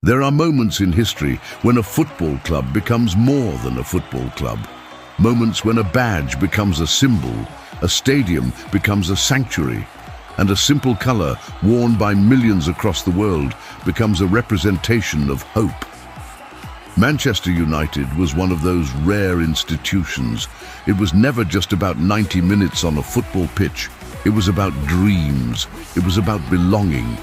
There are moments in history when a football club becomes more than a football club. Moments when a badge becomes a symbol, a stadium becomes a sanctuary, and a simple color worn by millions across the world becomes a representation of hope. Manchester United was one of those rare institutions. It was never just about 90 minutes on a football pitch. It was about dreams. It was about belonging.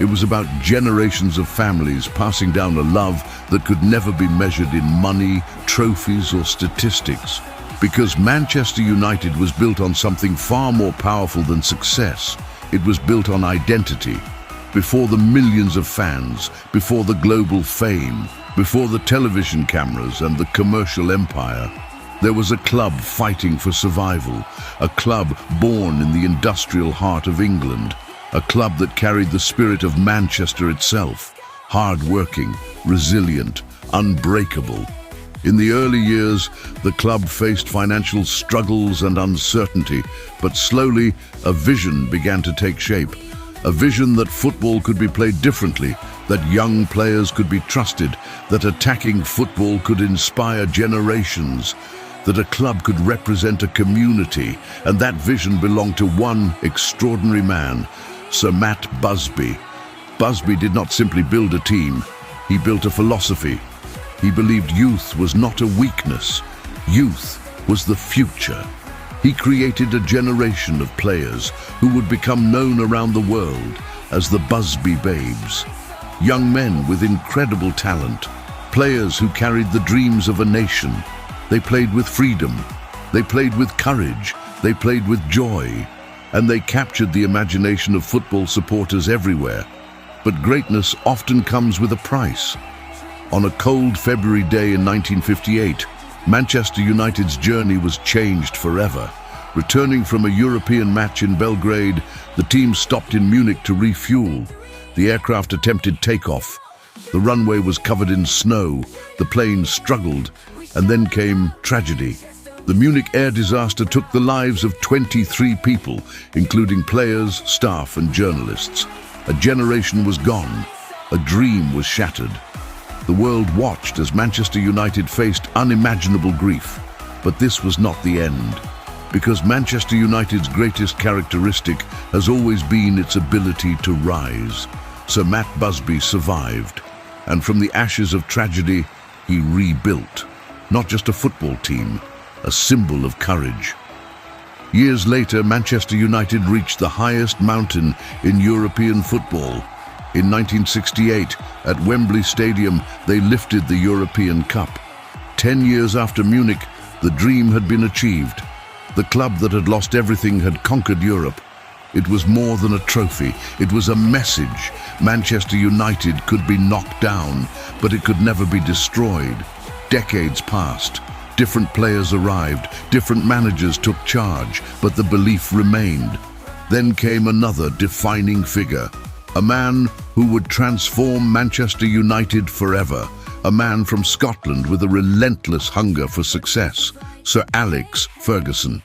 It was about generations of families passing down a love that could never be measured in money, trophies, or statistics. Because Manchester United was built on something far more powerful than success. It was built on identity. Before the millions of fans, before the global fame, before the television cameras and the commercial empire, there was a club fighting for survival, a club born in the industrial heart of England, a club that carried the spirit of Manchester itself, hard-working, resilient, unbreakable. In the early years, the club faced financial struggles and uncertainty, but slowly a vision began to take shape. A vision that football could be played differently, that young players could be trusted, that attacking football could inspire generations, that a club could represent a community, and that vision belonged to one extraordinary man, Sir Busby. Busby did not simply build a team, he built a philosophy. He believed youth was not a weakness, youth was the future. He created a generation of players who would become known around the world as the Busby Babes. Young men with incredible talent, players who carried the dreams of a nation. They played with freedom, they played with courage, they played with joy, and they captured the imagination of football supporters everywhere. But greatness often comes with a price. On a cold February day in 1958, Manchester United's journey was changed forever. Returning from a European match in Belgrade, the team stopped in Munich to refuel. The aircraft attempted takeoff. The runway was covered in snow, the plane struggled, and then came tragedy. The Munich air disaster took the lives of 23 people, including players, staff, and journalists. A generation was gone. A dream was shattered. The world watched as Manchester United faced unimaginable grief. But this was not the end. Because Manchester United's greatest characteristic has always been its ability to rise. Sir Busby survived. And from the ashes of tragedy, he rebuilt. Not just a football team, a symbol of courage. Years later, Manchester United reached the highest mountain in European football. In 1968, at Wembley Stadium, they lifted the European Cup. 10 years after Munich, the dream had been achieved. The club that had lost everything had conquered Europe. It was more than a trophy, it was a message. Manchester United could be knocked down, but it could never be destroyed. Decades passed. Different players arrived, different managers took charge, but the belief remained. Then came another defining figure, a man who would transform Manchester United forever, a man from Scotland with a relentless hunger for success, Sir Alex Ferguson.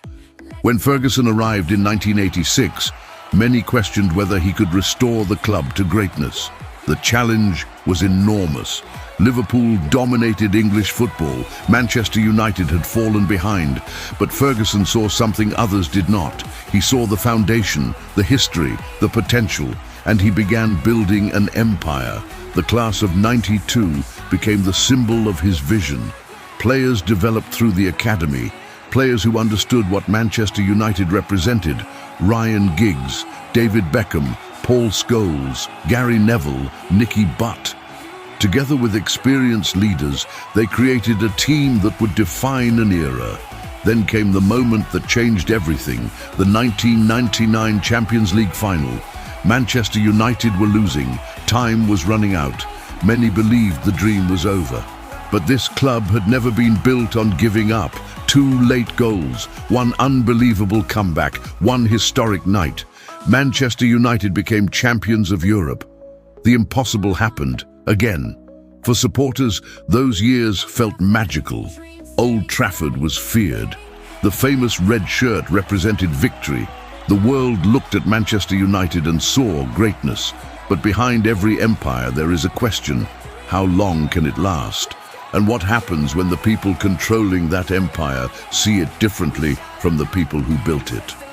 When Ferguson arrived in 1986, many questioned whether he could restore the club to greatness. The challenge was enormous. Liverpool dominated English football. Manchester United had fallen behind, but Ferguson saw something others did not. He saw the foundation, the history, the potential, and he began building an empire. The class of '92 became the symbol of his vision. Players developed through the academy, players who understood what Manchester United represented. Ryan Giggs, David Beckham, Paul Scholes, Gary Neville, Nicky Butt. Together with experienced leaders, they created a team that would define an era. Then came the moment that changed everything, the 1999 Champions League final. Manchester United were losing, time was running out. Many believed the dream was over. But this club had never been built on giving up. 2 late goals, one unbelievable comeback, one historic night. Manchester United became champions of Europe. The impossible happened. Again, for supporters, those years felt magical. Old Trafford was feared. The famous red shirt represented victory. The world looked at Manchester United and saw greatness. But behind every empire there is a question. How long can it last? And what happens when the people controlling that empire see it differently from the people who built it?